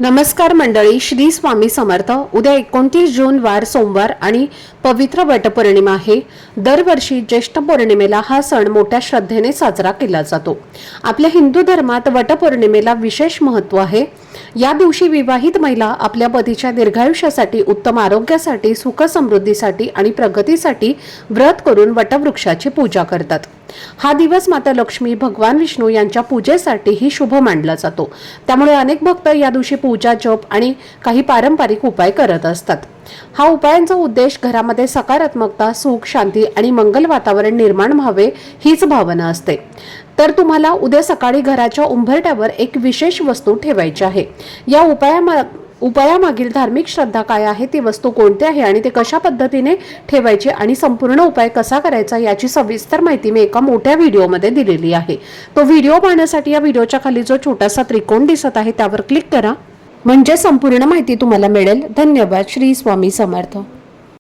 नमस्कार मंडळी, श्री स्वामी समर्थ। उद्या 29 जून वार सोमवार आणि पवित्र वटपौर्णिमा आहे। दरवर्षी ज्येष्ठ पौर्णिमेला हा सण मोठ्या श्रद्धेने साजरा केला जातो। आपल्या हिंदू धर्मात वटपौर्णिमेला विशेष महत्त्व आहे। या दिवशी विवाहित महिला आपल्या पतीच्या दीर्घायुष्यासाठी, उत्तम आरोग्यासाठी, सुख समृद्धीसाठी आणि प्रगतीसाठी व्रत करून वटवृक्षाची पूजा करतात। हा दिवस माता लक्ष्मी, भगवान विष्णू यांच्या पूजेसाठीही शुभ मानला जातो। त्यामुळे अनेक भक्त या दिवशी पूजा, जप आणि काही पारंपरिक उपाय करत असतात। हा उपायांचा उद्देश घरामध्ये सकारात्मकता, सुख, शांती आणि मंगल वातावरण निर्माण व्हावे हीच भावना असते। तर तुम्हाला उद्या सकाळी घराच्या उंबरठ्यावर एक विशेष वस्तू ठेवायची आहे। या उपायामागील धार्मिक श्रद्धा काय आहे, ती वस्तू कोणती आहे आणि ते कशा पद्धतीने ठेवायची आणि संपूर्ण उपाय कसा करायचा याची सविस्तर माहिती मी एका मोठ्या व्हिडिओमध्ये दिलेली आहे। तो व्हिडिओ पाहण्यासाठी या व्हिडिओच्या खाली जो छोटासा त्रिकोण दिसत आहे त्यावर क्लिक करा, म्हणजे संपूर्ण माहिती तुम्हाला मिळेल। धन्यवाद। श्री स्वामी समर्थ।